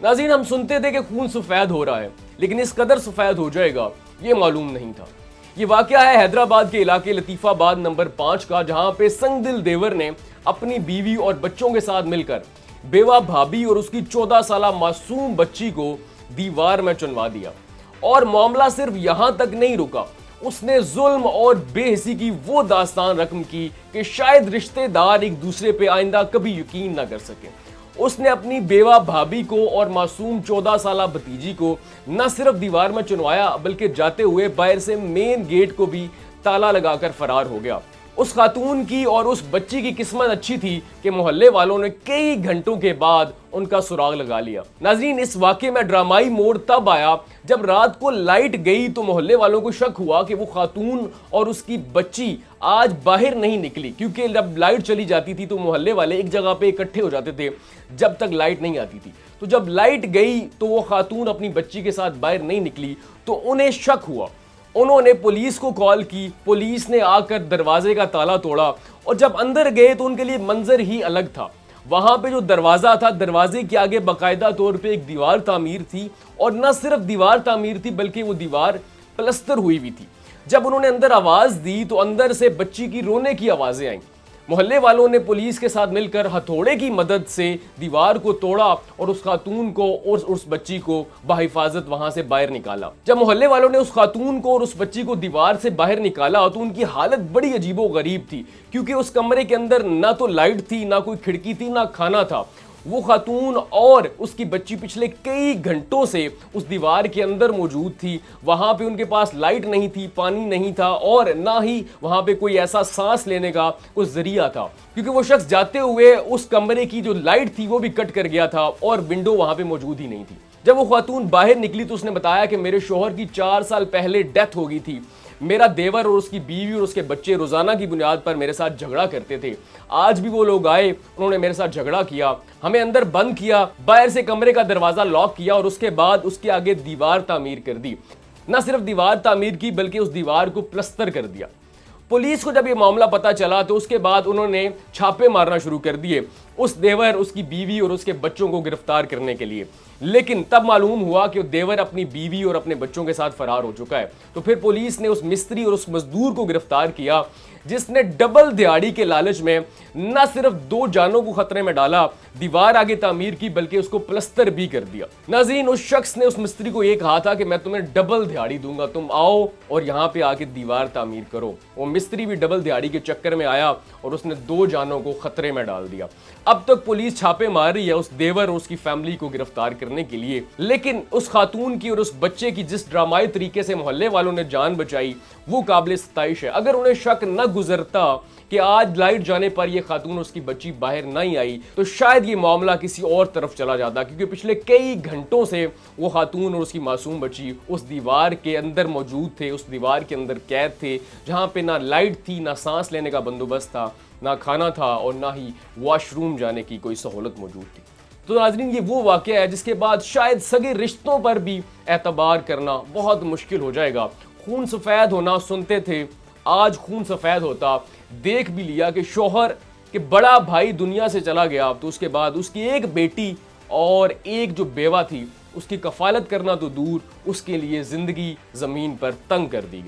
नाज़रीन, हम सुनते थे कि खून सफेद हो रहा है, लेकिन इस कदर सफेद हो जाएगा ये मालूम नहीं था। ये वाकया है हैदराबाद के इलाके लतीफाबाद नंबर 5 का, जहां पे संगदिल देवर ने अपनी बीवी और बच्चों के साथ मिलकर बेवा भाभी और उसकी 14 साल मासूम बच्ची को दीवार में चुनवा दिया। और मामला सिर्फ यहां तक नहीं रुका, उसने जुल्म और बेहिसी की वो दास्तान रकम की कि शायद रिश्तेदार एक दूसरे पे आइंदा कभी यकीन ना कर सके। उसने अपनी बेवा भाभी को और मासूम 14 साल भतीजी को न सिर्फ दीवार में चुनवाया, बल्कि जाते हुए बाहर से मेन गेट को भी ताला लगाकर फरार हो गया। उस खातून की और उस बच्ची की किस्मत अच्छी थी कि मोहल्ले वालों ने कई घंटों के बाद उनका सुराग लगा लिया। नाज़रीन, इस वाकये में ड्रामाई मोड़ तब आया जब रात को लाइट गई तो मोहल्ले वालों को शक हुआ कि वो खातून और उसकी बच्ची आज बाहर नहीं निकली, क्योंकि जब लाइट चली जाती थी तो मोहल्ले वाले एक जगह पे इकट्ठे हो जाते थे जब तक लाइट नहीं आती थी। तो जब लाइट गई तो वो खातून अपनी बच्ची के साथ बाहर नहीं निकली, तो उन्हें शक हुआ। उन्होंने पुलिस को कॉल की, पुलिस ने आकर दरवाजे का ताला तोड़ा और जब अंदर गए तो उनके लिए मंजर ही अलग था। वहां पे जो दरवाजा था, दरवाजे के आगे बाकायदा तौर पे एक दीवार तामीर थी, और न सिर्फ दीवार तामीर थी बल्कि वो दीवार प्लस्तर हुई भी थी। जब उन्होंने अंदर आवाज दी तो अंदर से बच्ची की रोने की आवाजें आईं। मोहल्ले वालों ने पुलिस के साथ मिलकर हथौड़े की मदद से दीवार को तोड़ा और उस खातून को और उस बच्ची को बाहिफाजत वहां से बाहर निकाला। जब मोहल्ले वालों ने उस खातून को और उस बच्ची को दीवार से बाहर निकाला तो उनकी हालत बड़ी अजीबो गरीब थी, क्योंकि उस कमरे के अंदर ना तो लाइट थी, ना कोई खिड़की थी, ना खाना था। वो खातून और उसकी बच्ची पिछले कई घंटों से उस दीवार के अंदर मौजूद थी। वहां पे उनके पास लाइट नहीं थी, पानी नहीं था, और ना ही वहां पे कोई ऐसा सांस लेने का कोई जरिया था, क्योंकि वो शख्स जाते हुए उस कमरे की जो लाइट थी वो भी कट कर गया था और विंडो वहां पे मौजूद ही नहीं थी। जब वो खातून बाहर निकली तो उसने बताया कि मेरे शोहर की 4 साल पहले डेथ हो गई थी। मेरा देवर और उसकी बीवी और उसके बच्चे रोजाना की बुनियाद पर मेरे साथ झगड़ा करते थे। आज भी वो लोग आए, उन्होंने मेरे साथ झगड़ा किया, हमें अंदर बंद किया, बाहर से कमरे का दरवाजा लॉक किया और उसके बाद उसके आगे दीवार तामीर कर दी। न सिर्फ दीवार तामीर की बल्कि उस दीवार को प्लस्तर कर दिया। पुलिस को जब ये मामला पता चला तो उसके बाद उन्होंने छापे मारना शुरू कर दिए उस देवर, उसकी बीवी और उसके बच्चों को गिरफ्तार करने के लिए। लेकिन तब मालूम हुआ कि वो देवर अपनी बीवी और अपने बच्चों के साथ फरार हो चुका है। तो फिर पुलिस ने उस मिस्त्री और उस मजदूर को गिरफ्तार किया जिसने डबल दिहाड़ी के लालच में न सिर्फ 2 जानों को खतरे में डाला, दीवार आगे तामीर की, बल्कि उसको प्लस्तर भी कर दिया। नाज़रीन, उस शख्स ने उस मिस्त्री को ये कहा था कि मैं तुम्हें डबल दिहाड़ी दूंगा, तुम आओ और यहाँ पे आके दीवार तामीर करो। वो मिस्त्री भी डबल दिहाड़ी के चक्कर में आया और उसने 2 जानों को खतरे में डाल दिया। अब तक पुलिस छापे मार रही है उस देवर और उसकी फैमिली को गिरफ्तार करने के लिए, लेकिन उस खातून की और उस बच्चे की जिस ड्रामाई तरीके से मोहल्ले वालों ने जान बचाई वो काबिल सताइश है। अगर उन्हें शक न गुजरता कि आज लाइट जाने पर यह खातून उसकी बच्ची बाहर नहीं आई तो शायद ये मामला किसी और तरफ चला जाता, क्योंकि पिछले कई घंटों से वो खातून और उसकी मासूम बच्ची उस दीवार के अंदर मौजूद थे, उस दीवार के अंदर कैद थे, जहां पे ना लाइट थी, ना सांस लेने का बंदोबस्त था, ना खाना था और ना ही वॉशरूम जाने की कोई सहूलत मौजूद थी। तो नाज़रीन, ये वो वाकया है जिसके बाद शायद सगे रिश्तों पर भी एतबार करना बहुत मुश्किल हो जाएगा। खून सफ़ेद होना सुनते थे, आज खून सफ़ेद होता देख भी लिया कि शोहर के बड़ा भाई दुनिया से चला गया, तो उसके बाद उसकी एक बेटी और एक जो बेवा थी उसकी कफालत करना तो दूर, उसके लिए ज़िंदगी ज़मीन पर तंग कर दी गई।